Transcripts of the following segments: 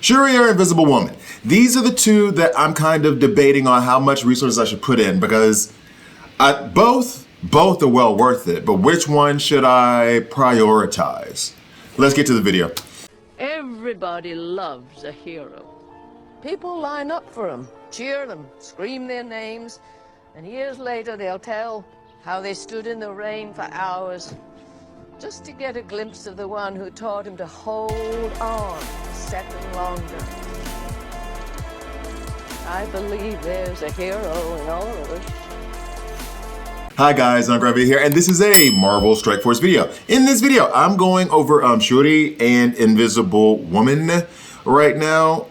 Shuri or Invisible Woman. These are the two that I'm kind of debating on how much resources I should put in because both are well worth it, but which one should I prioritize? Let's get to the video. Everybody loves a hero. People line up for them, cheer them, scream their names, and years later they'll tell how they stood in the rain for hours just to get a glimpse of the one who taught him to hold on a second longer. I believe there's a hero in all of us. Hi guys, I'm Gravity here, and this is a Marvel Strike Force video. In this video, I'm going over Shuri and Invisible Woman right now.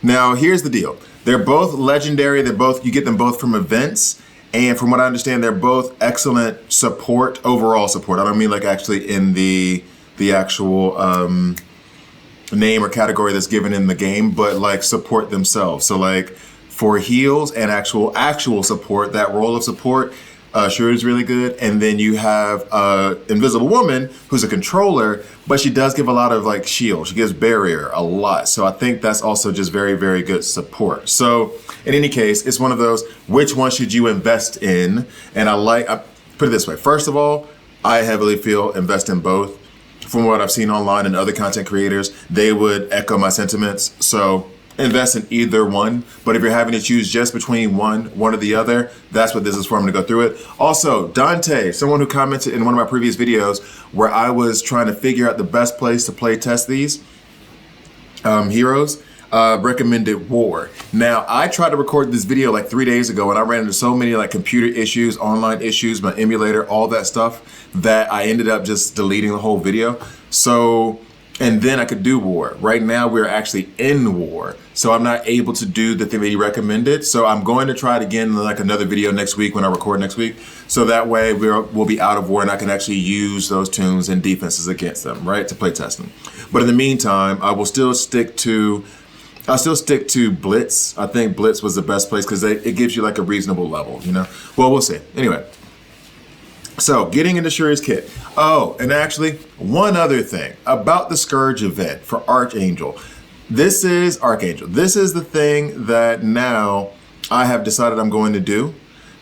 Now here's the deal. They're both legendary. You get them both from events. And from what I understand, they're both excellent support, overall support. I don't mean like actually in the actual name or category that's given in the game, but like support themselves. So like for heals and actual support, that role of support, Shuri is really good. And then you have Invisible Woman, who's a controller, but she does give a lot of like shield. She gives barrier a lot. So I think that's also just very, very good support. So in any case, it's one of those, which one should you invest in? And I put it this way. First of all, I heavily feel invest in both. From what I've seen online and other content creators, they would echo my sentiments. So invest in either one, but if you're having to choose just between one or the other, that's what this is for. I'm gonna go through it. Also, Dante, someone who commented in one of my previous videos where I was trying to figure out the best place to play test these heroes, recommended War. Now, I tried to record this video like 3 days ago and I ran into so many like computer issues, online issues, my emulator, all that stuff, that I ended up just deleting the whole video. So, and then I could do War. Right now, we're actually in War. So I'm not able to do the thing that you recommended. So I'm going to try it again in like another video next week when I record next week. So that way we'll be out of War and I can actually use those tunes and defenses against them, right? To play test them. But in the meantime, I will still stick to Blitz. I think Blitz was the best place because it gives you like a reasonable level, you know? Well, we'll see. Anyway. So, getting into Shuri's kit. Oh, and actually, one other thing about the Scourge event for Archangel. This is Archangel. This is the thing that now I have decided I'm going to do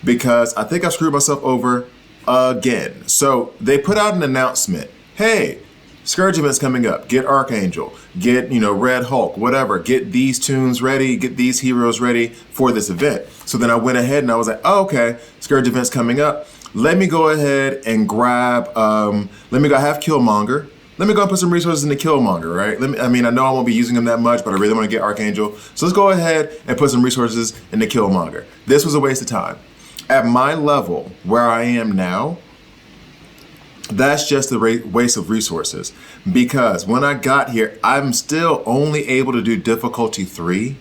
because I think I screwed myself over again. So, they put out an announcement. Hey, Scourge event's coming up. Get Archangel. Get, Red Hulk, whatever. Get these tunes ready. Get these heroes ready for this event. So then I went ahead and I was like, oh, okay, Scourge event's coming up. Let me go ahead and grab, I have Killmonger. Let me go and put some resources into Killmonger, right? I know I won't be using him that much, but I really want to get Archangel. So let's go ahead and put some resources into Killmonger. This was a waste of time. At my level, where I am now, that's just a waste of resources. Because when I got here, I'm still only able to do difficulty 3.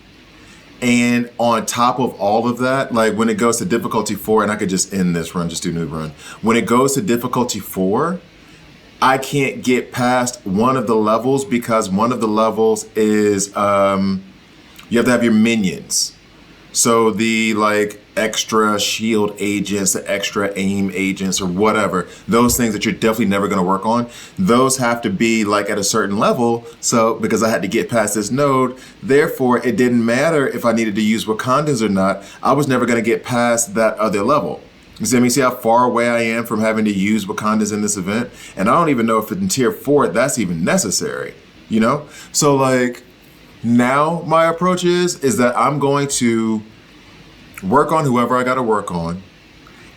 And on top of all of that, like when it goes to difficulty 4, and I could just end this run, just do new run. When it goes to difficulty 4, I can't get past one of the levels because one of the levels is, you have to have your minions. So the like extra shield agents, the extra aim agents or whatever, those things that you're definitely never gonna work on, those have to be like at a certain level. So because I had to get past this node, therefore it didn't matter if I needed to use Wakandans or not, I was never gonna get past that other level. You see, see how far away I am from having to use Wakandans in this event? And I don't even know if in tier 4 that's even necessary, So like, now my approach is that I'm going to work on whoever I got to work on.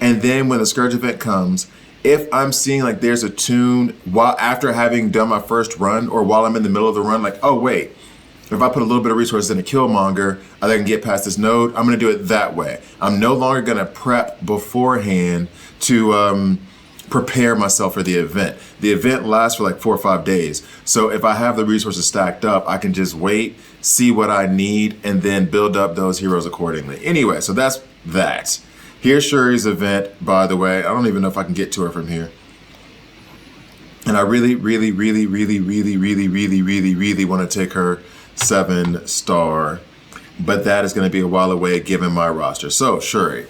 And then when the Scourge event comes, if I'm seeing like there's a tune after having done my first run or while I'm in the middle of the run, like, oh wait, if I put a little bit of resources into Killmonger, I can get past this node. I'm going to do it that way. I'm no longer going to prep beforehand to prepare myself for the event. The event lasts for like 4 or 5 days. So if I have the resources stacked up, I can just wait, see what I need, and then build up those heroes accordingly. Anyway, so that's that. Here's Shuri's event, by the way. I don't even know if I can get to her from here. And I really, really, really, really, really, really, really, really, really want to take her 7-star. But that is going to be a while away given my roster. So, Shuri.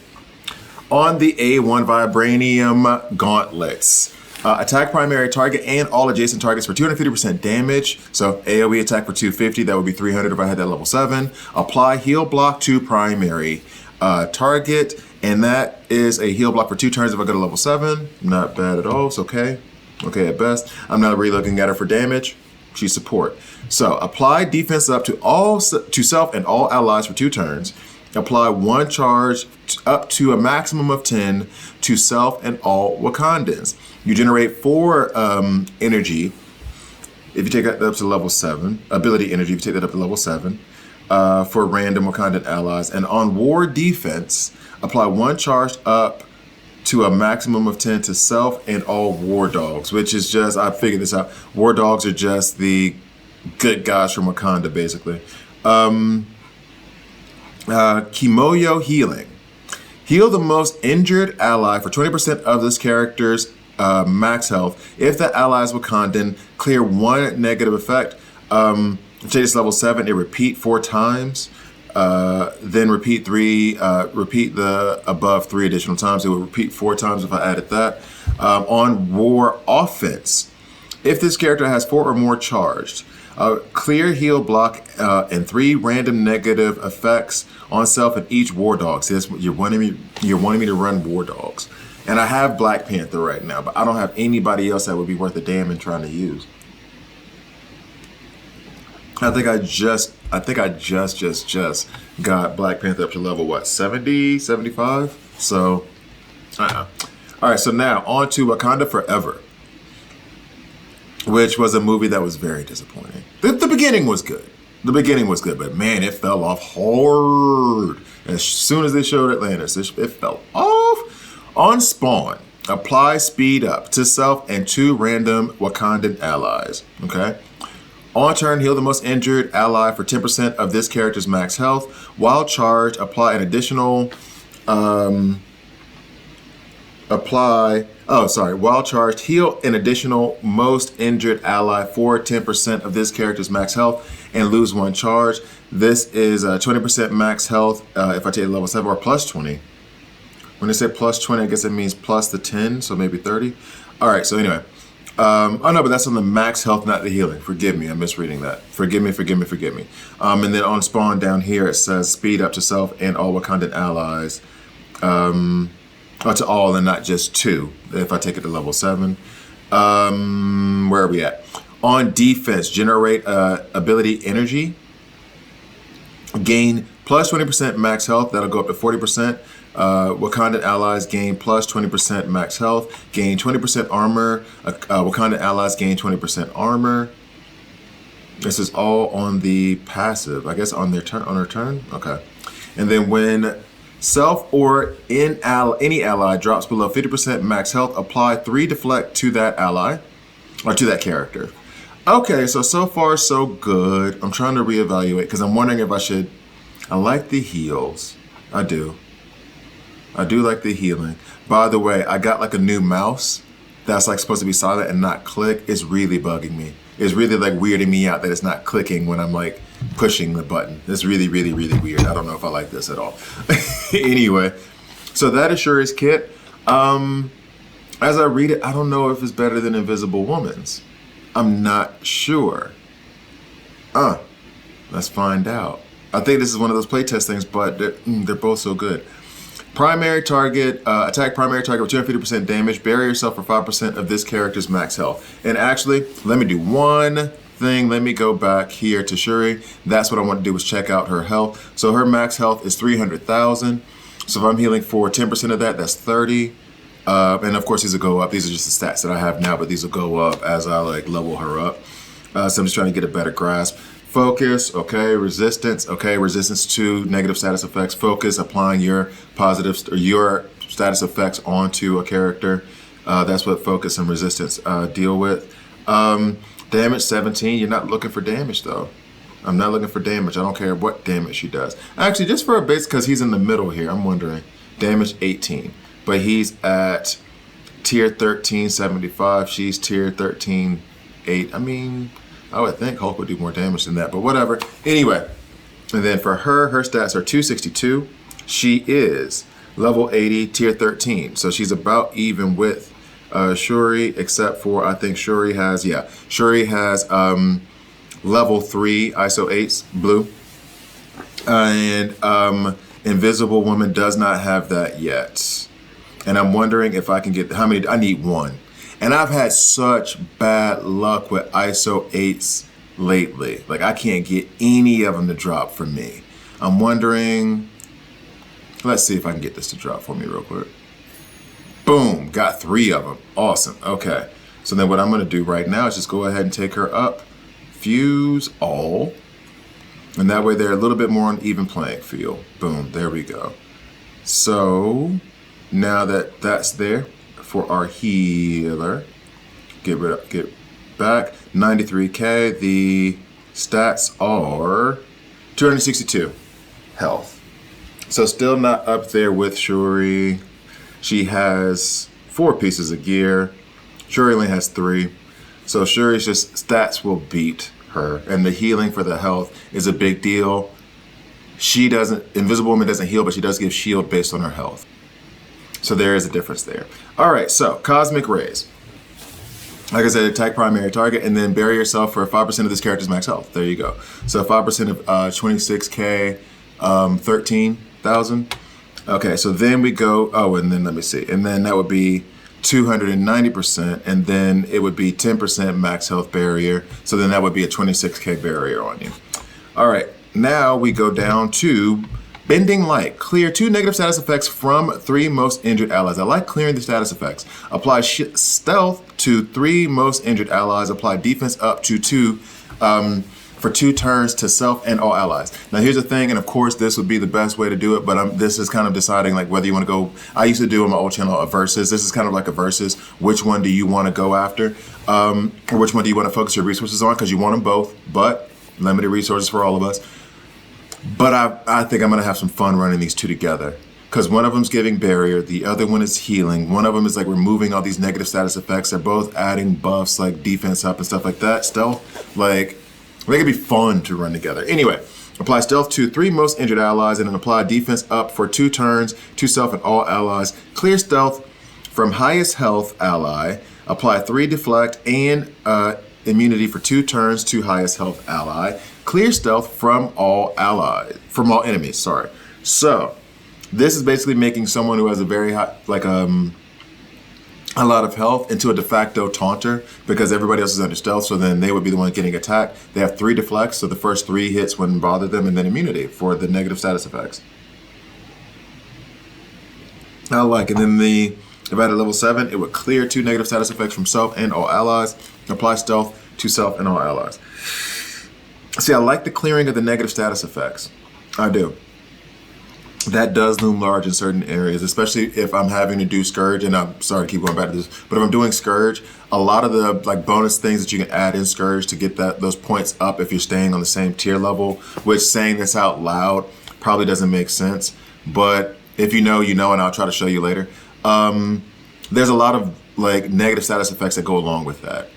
On the A1 Vibranium Gauntlets. Attack primary target and all adjacent targets for 250% damage. So AoE attack for 250, that would be 300 if I had that level 7. Apply heal block to primary target, and that is a heal block for 2 turns if I go to level 7. Not bad at all, it's okay. Okay at best. I'm not really looking at her for damage. She's support. So apply defense up to self and all allies for 2 turns. Apply 1 charge up to a maximum of 10 to self and all Wakandans. You generate 4 energy if you take that up to level 7. Ability energy if you take that up to level 7 for random Wakandan allies. And on war defense, apply 1 charge up to a maximum of 10 to self and all war dogs, which is just, I figured this out. War dogs are just the good guys from Wakanda, basically. Kimoyo healing. Heal the most injured ally for 20% of this character's max health. If the ally is Wakandan, clear 1 negative effect. Take this level 7, it repeat 4 times. Then repeat the above 3 additional times. It will repeat 4 times if I added that. On war offense, if this character has 4 or more charged, clear heal block and 3 random negative effects on self and each war dog. See, you're wanting me to run war dogs, and I have Black Panther right now, but I don't have anybody else that would be worth a damn in trying to use. I think I just got Black Panther up to level, what, 70, 75? So, all right, so now on to Wakanda Forever, which was a movie that was very disappointing. The beginning was good. The beginning was good, but man, it fell off hard. As soon as they showed Atlantis, it fell off. On Spawn, apply speed up to self and 2 random Wakandan allies, okay? On turn, heal the most injured ally for 10% of this character's max health. While charged, apply an additional, while charged, heal an additional most injured ally for 10% of this character's max health and lose 1 charge. This is 20% max health if I take level 7 or plus 20. When they say plus 20, I guess it means plus the 10, so maybe 30. All right, so anyway. Oh no, but that's on the max health, not the healing. Forgive me, I'm misreading that. Forgive me. And then on Spawn down here, it says speed up to self and all Wakandan allies. Or to all and not just 2, if I take it to level 7. Where are we at? On defense, generate ability energy. Gain plus 20% max health, that'll go up to 40%. Wakandan allies gain plus 20% max health, gain 20% armor. Wakandan allies gain 20% armor. This is all on the passive, I guess on their turn. Okay. And then when self or any ally drops below 50% max health, apply 3 deflect to that ally or to that character. Okay, so far so good. I'm trying to reevaluate because I'm wondering if I should. I like the heals. I do like the healing. By the way, I got like a new mouse that's like supposed to be silent and not click. It's really bugging me. It's really like weirding me out that it's not clicking when I'm like pushing the button. It's really weird. I don't know if I like this at all. Anyway, so that is Shuri's kit. As I read it, I don't know if it's better than Invisible Woman's. I'm not sure. Let's find out. I think this is one of those playtest things, but they're both so good. Primary target, attack primary target with 250% damage. Bury yourself for 5% of this character's max health. And actually, let me do one thing. Let me go back here to Shuri. That's what I want to do is check out her health. So her max health is 300,000. So if I'm healing for 10% of that, that's 30. And of course, these will go up. These are just the stats that I have now, but these will go up as I like level her up. So I'm just trying to get a better grasp. Focus, okay, resistance, okay, resistance to negative status effects. Focus, applying your positive or your status effects onto a character. That's what focus and resistance deal with. Damage 17, you're not looking for damage though. I'm not looking for damage. I don't care what damage she does. Actually, just for a base, because he's in the middle here, I'm wondering. Damage 18, but he's at tier 1375. She's tier 13.8. I mean, I would think Hulk would do more damage than that, but whatever. Anyway, and then for her stats are 262. She is level 80, tier 13. So she's about even with Shuri, except for I think Shuri has level 3 ISO 8s blue, and Invisible Woman does not have that yet. And I'm wondering if I can get how many. I need 1, and I've had such bad luck with ISO 8s lately. Like I can't get any of them to drop for me. I'm wondering. Let's see if I can get this to drop for me real quick. Boom, got 3 of them. Awesome. Okay. So then what I'm going to do right now is just go ahead and take her up, fuse all, and that way they're a little bit more on even playing field. Boom, there we go. So now that that's there for our healer, get back 93k. The stats are 262 health. So still not up there with Shuri. She has 4 pieces of gear. Shuri only has 3. So Shuri's just stats will beat her, and the healing for the health is a big deal. She doesn't, Invisible Woman doesn't heal, but she does give shield based on her health. So there is a difference there. All right, so Cosmic Rays. Like I said, attack primary target, and then bury yourself for 5% of this character's max health. There you go. So 5% of 26k, 13,000. Okay, so then we go, oh, and then let me see. And then that would be 290%, and then it would be 10% max health barrier. So then that would be a 26k barrier on you. All right, now we go down to Bending Light. Clear 2 negative status effects from 3 most injured allies. I like clearing the status effects. Apply stealth to 3 most injured allies. Apply defense up to 2 for 2 turns to self and all allies. Now here's the thing, and of course this would be the best way to do it, but this is kind of deciding like whether you want to go. I used to do on my old channel a versus. This is kind of like a versus. Which one do you want to go after, or which one do you want to focus your resources on? Because you want them both, but limited resources for all of us. But I think I'm gonna have some fun running these 2 together. Because one of them's giving barrier, the other one is healing. One of them is like removing all these negative status effects. They're both adding buffs like defense up and stuff like that. Stealth, like, they could be fun to run together. Anyway, apply stealth to 3 most injured allies and then apply defense up for 2 turns to self and all allies. Clear stealth from highest health ally. Apply 3 deflect and immunity for 2 turns to highest health ally. Clear stealth from all enemies, sorry. So this is basically making someone who has a very high, like a lot of health into a de facto taunter because everybody else is under stealth, so then they would be the one getting attacked. They have 3 deflects, so the first 3 hits wouldn't bother them, and then immunity for the negative status effects. I like it. And then if I had a level 7, it would clear 2 negative status effects from self and all allies. Apply stealth to self and all allies. See, I like the clearing of the negative status effects. I do. That does loom large in certain areas, especially if I'm having to do Scourge, and I'm sorry to keep going back to this, but if I'm doing Scourge, a lot of the like bonus things that you can add in Scourge to get those points up if you're staying on the same tier level, which saying this out loud probably doesn't make sense, but if you know, you know, and I'll try to show you later. There's a lot of like negative status effects that go along with that.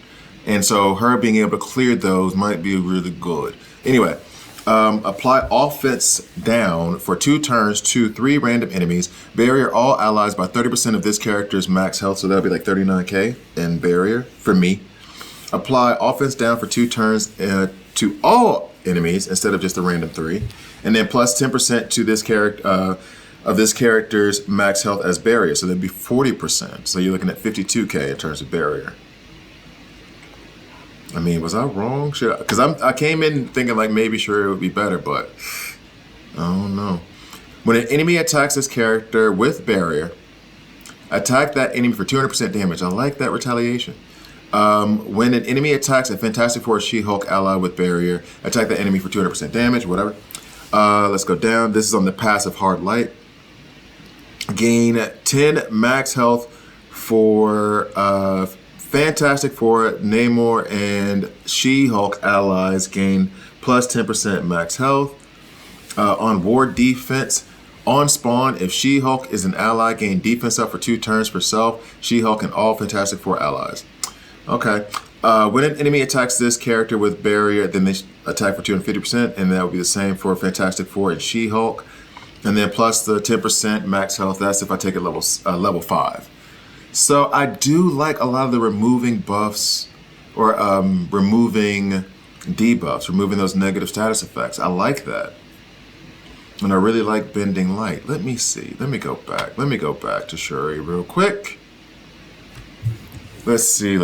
And so her being able to clear those might be really good. Anyway, apply offense down for 2 turns to 3 random enemies. Barrier all allies by 30% of this character's max health, so that'll be like 39k in barrier for me. Apply offense down for 2 turns to all enemies instead of just a random 3. And then plus 10% to this character of this character's max health as barrier, so that'd be 40%. So you're looking at 52k in terms of barrier. I mean, was I wrong? Because I came in thinking like maybe sure it would be better, but I don't know. When an enemy attacks this character with barrier, attack that enemy for 200% damage. I like that retaliation. When an enemy attacks a Fantastic Four She-Hulk ally with barrier, attack that enemy for 200% damage, whatever. Let's go down. This is on the passive Hard Light. Gain 10 max health for Fantastic Four, Namor, and She-Hulk allies gain plus 10% max health. On ward defense, on spawn, if She-Hulk is an ally, gain defense up for 2 turns for self, She-Hulk, and all Fantastic Four allies. Okay. When an enemy attacks this character with barrier, then they attack for 250%, and that would be the same for Fantastic Four and She-Hulk. And then plus the 10% max health, that's if I take it level 5. So I do like a lot of the removing buffs or removing debuffs, removing those negative status effects. I like that. And I really like bending light. Let me see. Let me go back. Let me go back to Shuri real quick. Let's see.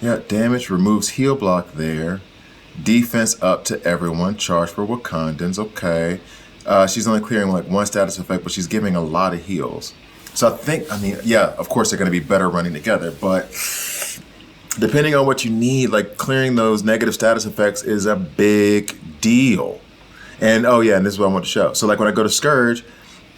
Yeah, damage removes heal block there. Defense up to everyone. Charge for Wakandans. Okay. She's only clearing like one status effect, but she's giving a lot of heals. So I mean, yeah, of course they're going to be better running together, but depending on what you need, like clearing those negative status effects is a big deal. And oh yeah, and this is what I want to show. So like when I go to Scourge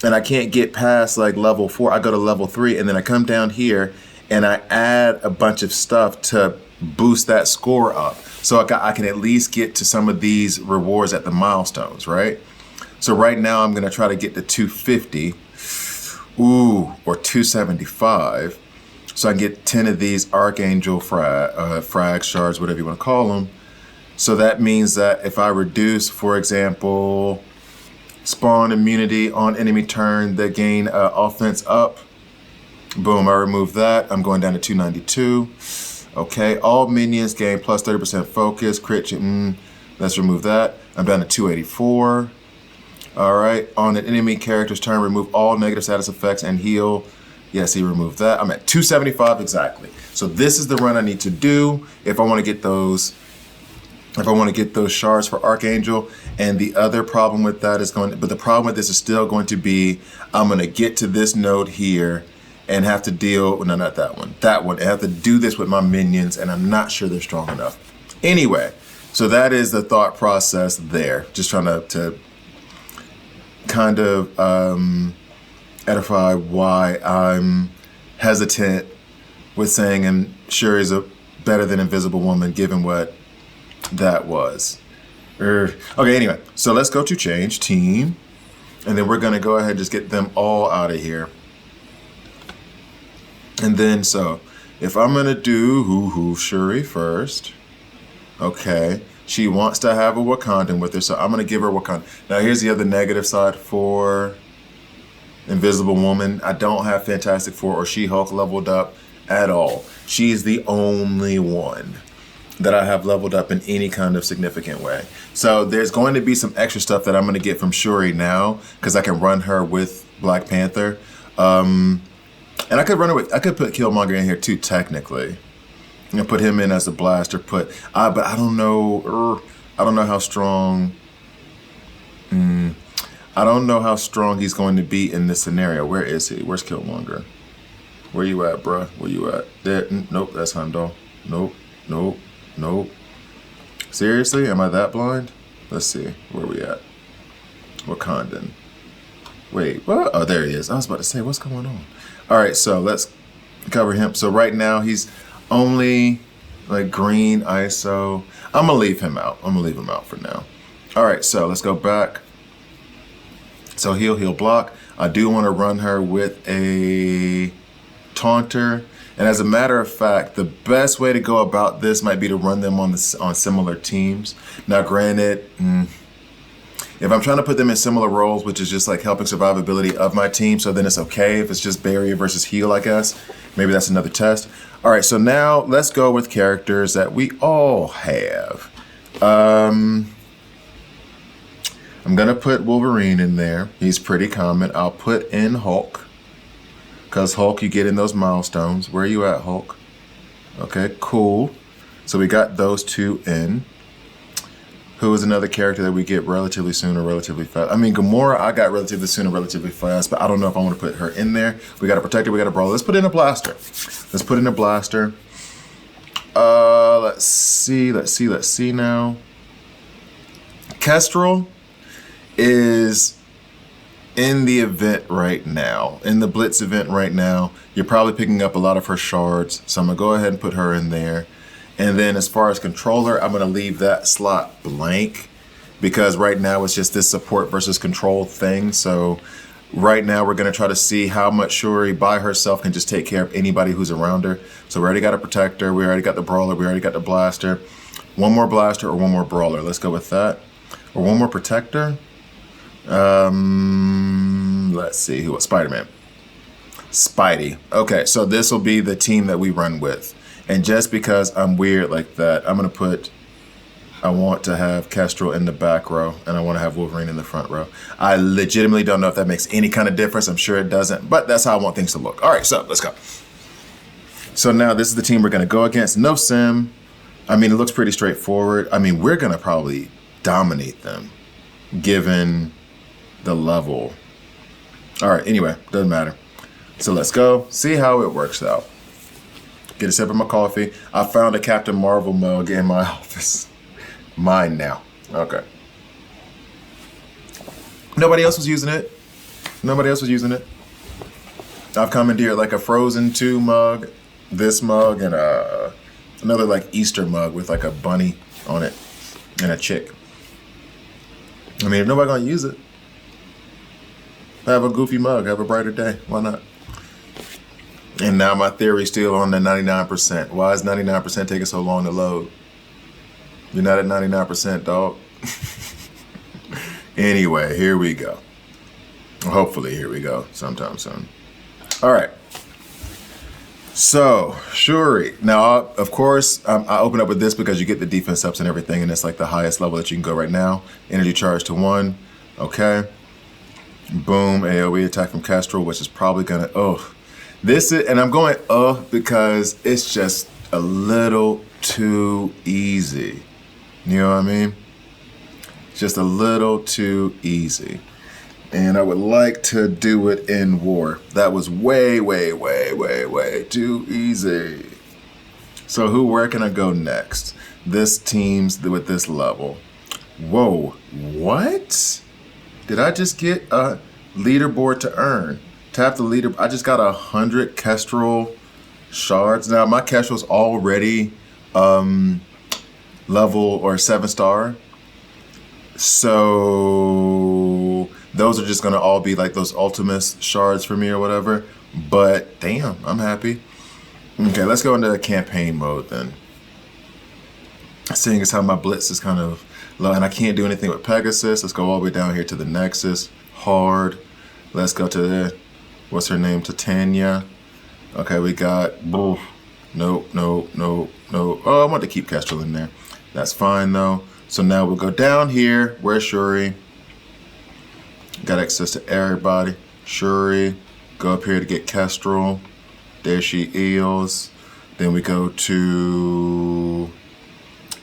and I can't get past like level 4, I go to level 3 and then I come down here and I add a bunch of stuff to boost that score up. So I can at least get to some of these rewards at the milestones, right? So right now I'm going to try to get to 250, or 275. So I can get 10 of these Archangel frag shards, whatever you want to call them. So that means that if I reduce, for example, spawn immunity on enemy turn, they gain offense up. Boom, I remove that. I'm going down to 292. Okay, all minions gain plus 30% focus, crit. Let's remove that. I'm down to 284. All right, on an enemy character's turn, remove all negative status effects and heal. Yes, he removed that. I'm at 275 exactly. So this is the run I need to do if I want to get those. If I want to get those shards for Archangel. And the other problem with that is but the problem with this is still going to be, I'm going to get to this node here and have to deal, no, not that one, I have to do this with my minions and I'm not sure they're strong enough. Anyway, so that is the thought process there. Just trying to kind of edify why I'm hesitant with saying Shuri's a better than Invisible Woman given what that was. Okay, anyway, so let's go to change team and then we're gonna go ahead and just get them all out of here. And then, so if I'm gonna do Shuri first, okay, she wants to have a Wakandan with her, so I'm gonna give her Wakanda. Now here's the other negative side for Invisible Woman. I don't have Fantastic Four or She-Hulk leveled up at all. She's the only one that I have leveled up in any kind of significant way. So there's going to be some extra stuff that I'm gonna get from Shuri now, because I can run her with Black Panther. And I could I could put Killmonger in here too, technically. You know, put him in as a blaster, but I don't know, I don't know how strong, I don't know how strong he's going to be in this scenario. Where is he? Where's Killmonger? Where you at, bruh? Where you at? There, nope, that's Heimdall. Nope. Seriously, am I that blind? Let's see, where we at? Wakandan. Wait, what? Oh, there he is. I was about to say, what's going on? All right, so let's cover him. So right now he's only like green ISO. I'm gonna leave him out. I'm gonna leave him out for now. All right, so let's go back. So heal block. I do want to run her with a taunter. And as a matter of fact, the best way to go about this might be to run them on similar teams. Now, granted, if I'm trying to put them in similar roles, which is just like helping survivability of my team, so then it's okay if it's just barrier versus heal, I guess. Maybe that's another test. All right, so now let's go with characters that we all have. I'm gonna put Wolverine in there. He's pretty common. I'll put in Hulk, because Hulk, you get in those milestones. Where are you at, Hulk? Okay, cool. So we got those two in. Who is another character that we get relatively soon or relatively fast? I mean, Gamora, I got relatively soon or relatively fast, but I don't know if I want to put her in there. We got a Protector, we got a Brawler. Let's put in a Blaster. Let's put in a Blaster. Let's see now. Kestrel is in the event right now, in the Blitz event right now. You're probably picking up a lot of her shards, so I'm gonna go ahead and put her in there. And then as far as controller, I'm gonna leave that slot blank because right now it's just this support versus control thing. So right now we're gonna try to see how much Shuri by herself can just take care of anybody who's around her. So we already got a Protector, we already got the Brawler, we already got the Blaster. One more Blaster or one more Brawler, let's go with that. Or one more Protector. Let's see who. Spider-Man. Spidey. Okay, so this will be the team that we run with. And just because I'm weird like that, I'm going to put... I want to have Kestrel in the back row, and I want to have Wolverine in the front row. I legitimately don't know if that makes any kind of difference. I'm sure it doesn't, but that's how I want things to look. All right, so let's go. So now this is the team we're going to go against. No sim. I mean, it looks pretty straightforward. I mean, we're going to probably dominate them, given the level. All right, anyway, doesn't matter. So let's go. See how it works out. Get a sip of my coffee. I found a Captain Marvel mug in my office. Mine now. Okay. Nobody else was using it. Nobody else was using it. I've commandeered like a Frozen 2 mug, this mug, and another like Easter mug with like a bunny on it and a chick. I mean, if nobody gonna use it, have a goofy mug, have a brighter day. Why not? And now my theory's still on the 99%. Why is 99% taking so long to load? You're not at 99%, dog. Anyway, here we go. Hopefully, here we go sometime soon. All right. So, Shuri. Now, of course, I open up with this because you get the defense ups and everything, and it's like the highest level that you can go right now. Energy charge to 1. Okay. Boom. AoE attack from Kestrel, which is probably going to... This is... And I'm going because it's just a little too easy. You know what I mean? Just a little too easy. And I would like to do it in war. That was way, way, way, way, way too easy. So where can I go next? This team's with this level. Whoa, what? Did I just get a leaderboard to earn? Tap the leader. I just got 100 Kestrel shards. Now my Kestrel's already level or 7-star. So those are just gonna all be like those Ultimus shards for me or whatever. But damn, I'm happy. Okay, let's go into campaign mode then. Seeing as how my blitz is kind of low and I can't do anything with Pegasus. Let's go all the way down here to the Nexus. Hard. Let's go to the, what's her name? Titania. Okay, we got, nope. Oh, I want to keep Kestrel in there. That's fine though. So now we'll go down here. Where's Shuri? Got access to everybody. Shuri. Go up here to get Kestrel. There she is. Then we go to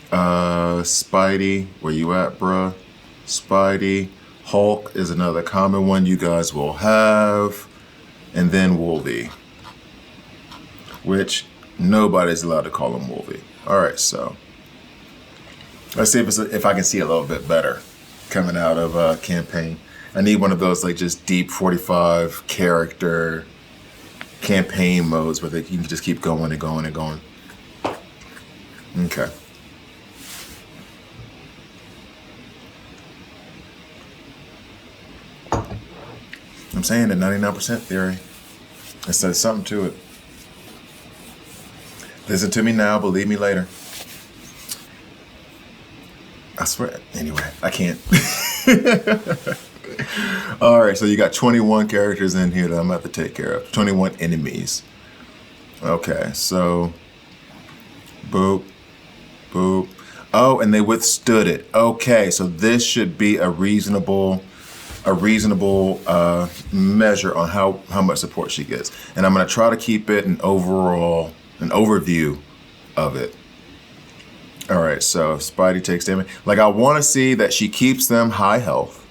Spidey. Where you at, bruh? Spidey. Hulk is another common one you guys will have. And then Wolvie. Which nobody's allowed to call him Wolvie. All right, so let's see if I can see a little bit better coming out of campaign. I need one of those like just deep 45 character campaign modes where you can just keep going and going and going. Okay. I'm saying the 99% theory. It says something to it. Listen to me now, believe me later. I swear. Anyway, I can't. All right, so you got 21 characters in here that I'm going to have to take care of. 21 enemies. Okay, so boop, boop. Oh, and they withstood it. Okay, so this should be a reasonable measure on how much support she gets. And I'm going to try to keep it an overview of it. All right, so Spidey takes damage. Like, I want to see that she keeps them high health,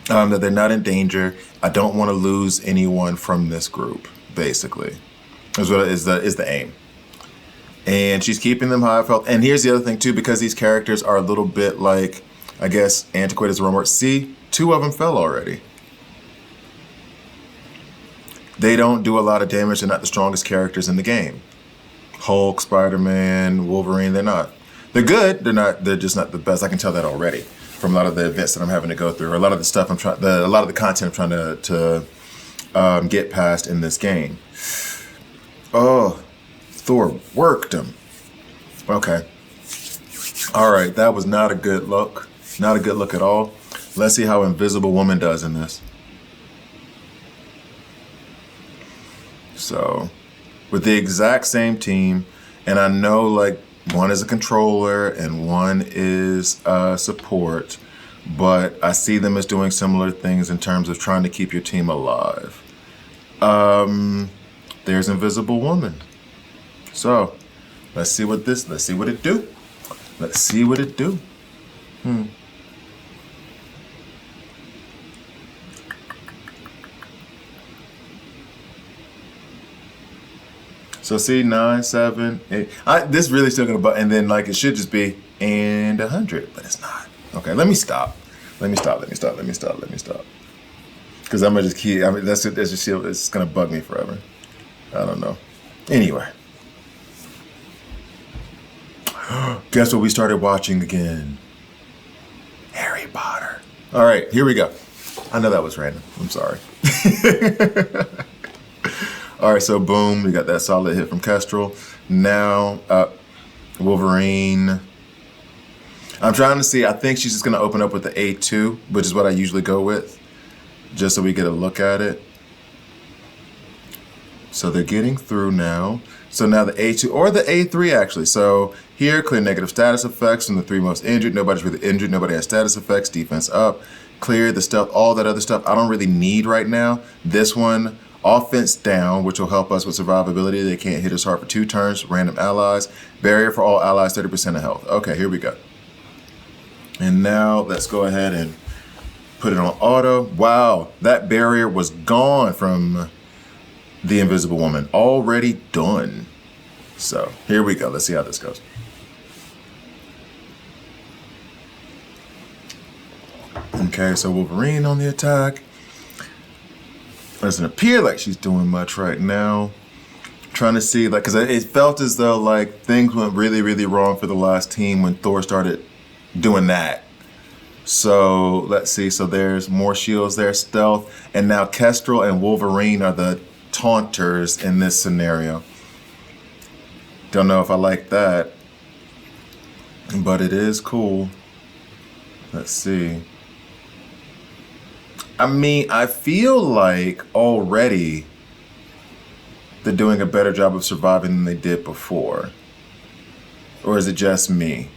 that they're not in danger. I don't want to lose anyone from this group, basically, is the aim. And she's keeping them high health. And here's the other thing, too, because these characters are a little bit like, I guess, antiquated is the wrong word. See, 2 of them fell already. They don't do a lot of damage. They're not the strongest characters in the game. Hulk, Spider-Man, Wolverine, they're not. They're good. They're just not the best. I can tell that already from a lot of the events that I'm having to go through, or a lot of the stuff a lot of the content I'm trying to get past in this game. Oh, Thor worked him. Okay. All right, that was not a good look. Not a good look at all. Let's see how Invisible Woman does in this. So, with the exact same team, and I know like one is a controller and one is support, but I see them as doing similar things in terms of trying to keep your team alive. There's Invisible Woman. So, let's see what it do. Let's see what it do. So see, 9, 7, 8. This really still gonna and then like it should just be and 100, but it's not. Okay, let me stop. Because I'm gonna just keep. I mean, that's just it's gonna bug me forever. I don't know. Anyway, guess what we started watching again? Harry Potter. All right, here we go. I know that was random. I'm sorry. All right, so boom, we got that solid hit from Kestrel. Now, Wolverine. I'm trying to see, I think she's just gonna open up with the A2, which is what I usually go with, just so we get a look at it. So they're getting through now. So now the A2, or the A3 actually. So here, clear negative status effects from the 3 most injured. Nobody's really injured, nobody has status effects, defense up. Clear the stealth, all that other stuff I don't really need right now. This one, offense down, which will help us with survivability. They can't hit us hard for 2 turns. Random allies. Barrier for all allies, 30% of health. Okay, here we go. And now let's go ahead and put it on auto. Wow, that barrier was gone from the Invisible Woman. Already done. So here we go. Let's see how this goes. Okay, so Wolverine on the attack. Doesn't appear like she's doing much right now. Trying to see, like, because it felt as though like things went really, really wrong for the last team when Thor started doing that. So let's see. So there's more shields there, stealth, and now Kestrel and Wolverine are the taunters in this scenario. Don't know if I like that, but it is cool. Let's see. I mean, I feel like already they're doing a better job of surviving than they did before. Or is it just me?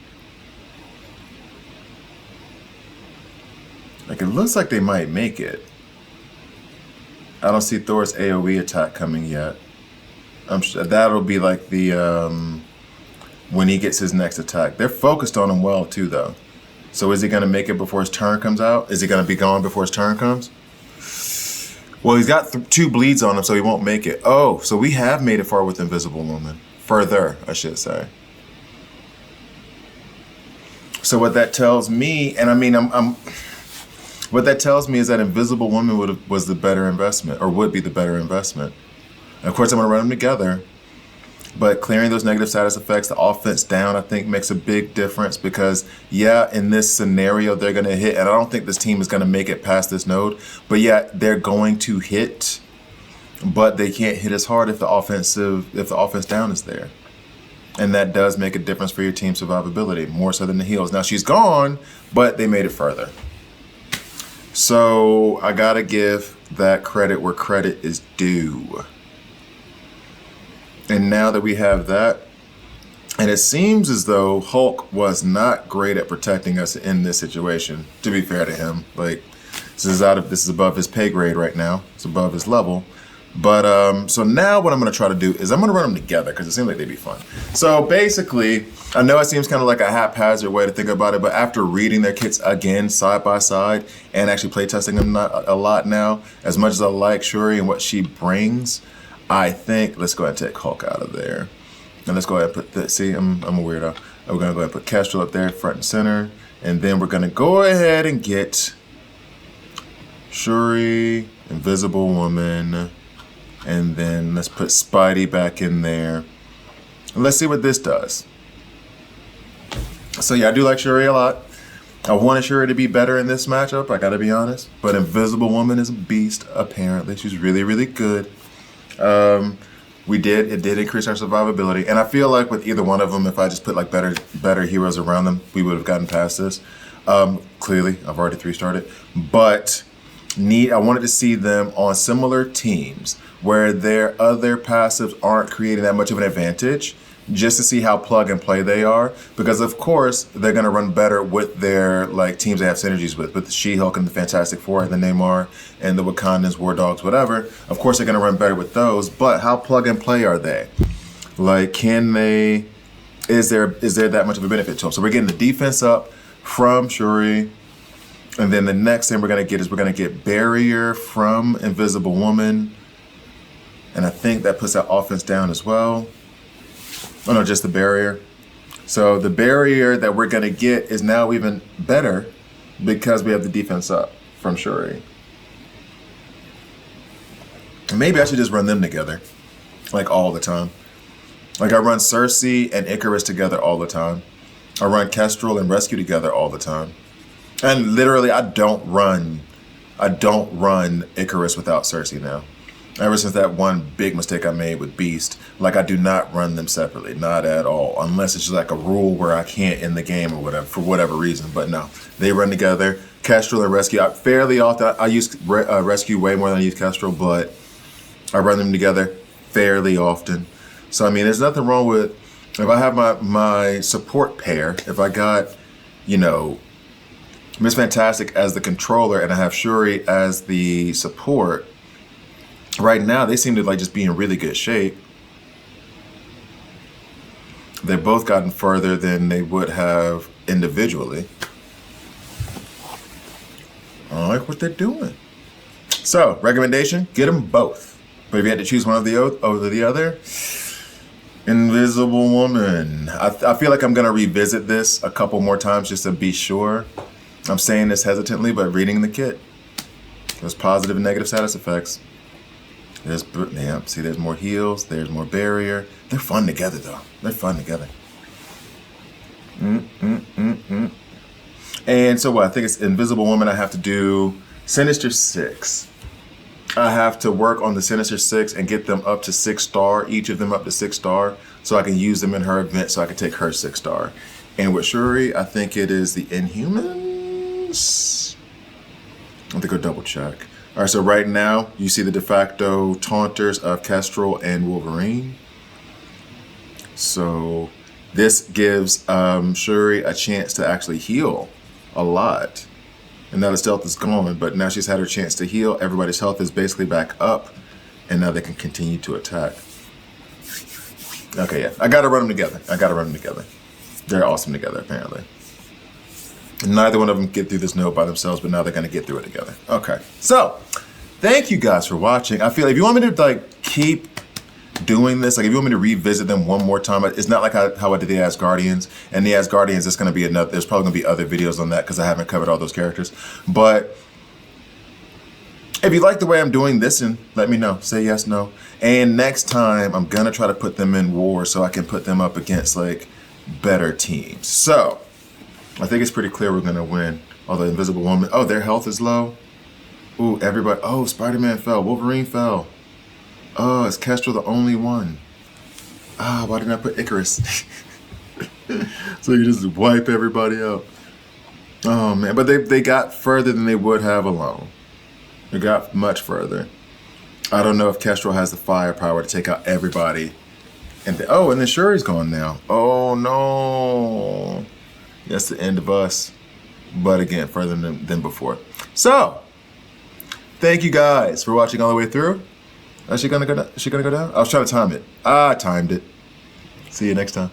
Like, it looks like they might make it. I don't see Thor's AoE attack coming yet. I'm sure that'll be like the, when he gets his next attack. They're focused on him well too, though. So is he going to make it before his turn comes out? Is he going to be gone before his turn comes? Well, he's got 2 bleeds on him, so he won't make it. Oh, so we have made it far with Invisible Woman. Further, I should say. So what that tells me, and I mean, what that tells me is that Invisible Woman was the better investment, or would be the better investment. And of course, I'm going to run them together. But clearing those negative status effects, the offense down, I think makes a big difference because, yeah, in this scenario, they're going to hit. And I don't think this team is going to make it past this node. But, yeah, they're going to hit. But they can't hit as hard if the offense down is there. And that does make a difference for your team's survivability, more so than the heals. Now, she's gone, but they made it further. So I got to give that credit where credit is due. And now that we have that, and it seems as though Hulk was not great at protecting us in this situation, to be fair to him. Like, this is above his pay grade right now. It's above his level. But so now what I'm going to try to do is I'm going to run them together because it seems like they'd be fun. So basically, I know it seems kind of like a haphazard way to think about it, but after reading their kits again side by side and actually playtesting them a lot now, as much as I like Shuri and what she brings, I think, let's go ahead and take Hulk out of there. And let's go ahead and put, see, I'm a weirdo. We're going to go ahead and put Kestrel up there, front and center. And then we're going to go ahead and get Shuri, Invisible Woman, and then let's put Spidey back in there. And let's see what this does. So yeah, I do like Shuri a lot. I wanted Shuri to be better in this matchup, I gotta be honest. But Invisible Woman is a beast, apparently. She's really, really good. It did increase our survivability. And I feel like with either one of them, if I just put like better heroes around them, we would have gotten past this. Clearly, I've already 3-starred it. But I wanted to see them on similar teams where their other passives aren't creating that much of an advantage, just to see how plug and play they are. Because of course they're gonna run better with their like teams they have synergies with the She-Hulk and the Fantastic Four and the Namor and the Wakandans, War Dogs, whatever. Of course they're gonna run better with those, but how plug and play are they? Like, can they? Is there that much of a benefit to them? So we're getting the defense up from Shuri. And then the next thing we're going to get barrier from Invisible Woman. And I think that puts that offense down as well. Oh no, just the barrier. So the barrier that we're going to get is now even better because we have the defense up from Shuri. And maybe I should just run them together, like all the time. Like I run Cersei and Icarus together all the time. I run Kestrel and Rescue together all the time. And literally, I don't run Icarus without Cersei now. Ever since that one big mistake I made with Beast, like I do not run them separately, not at all, unless it's just like a rule where I can't in the game or whatever, for whatever reason. But no, they run together. Kestrel and Rescue, fairly often. I use Rescue way more than I use Kestrel, but I run them together fairly often. So I mean, there's nothing wrong with if I have my support pair. If I got, you know, Miss Fantastic as the controller and I have Shuri as the support, right now they seem to like just be in really good shape. They've both gotten further than they would have individually. I like what they're doing. So, recommendation, get them both. But if you had to choose one over the other, Invisible Woman. I feel like I'm gonna revisit this a couple more times just to be sure. I'm saying this hesitantly, but reading the kit, there's positive and negative status effects. See, there's more heals, there's more barrier. They're fun together, though. They're fun together. And so what? I think it's Invisible Woman. I have to do Sinister 6. I have to work on the Sinister 6 and get them up to 6-star, each of them up to 6-star, so I can use them in her event so I can take her 6-star. And with Shuri, I think it is the Inhumans. I have to go double check. All right, so right now, you see the de facto taunters of Kestrel and Wolverine. So this gives Shuri a chance to actually heal a lot. And now the stealth is gone, but now she's had her chance to heal. Everybody's health is basically back up, and now they can continue to attack. Okay, yeah, I gotta run them together. They're awesome together, apparently. Neither one of them get through this note by themselves, but now they're gonna get through it together. Okay, so thank you guys for watching. I feel like if you want me to like keep doing this, like if you want me to revisit them one more time, it's not like how I did the Asgardians. And the Asgardians, it's gonna be there's probably gonna be other videos on that because I haven't covered all those characters. But if you like the way I'm doing this, and let me know, say yes, no. And next time I'm gonna try to put them in war so I can put them up against like better teams. So I think it's pretty clear we're gonna win. Although Invisible Woman, oh, their health is low. Ooh, everybody, oh, Spider-Man fell, Wolverine fell. Oh, is Kestrel the only one? Ah, why didn't I put Icarus? So you just wipe everybody out. Oh man, but they got further than they would have alone. They got much further. I don't know if Kestrel has the firepower to take out everybody. And then Shuri's gone now. Oh no. That's the end of us. But again, further than before. So, thank you guys for watching all the way through. Is she gonna go down? I was trying to time it. I timed it. See you next time.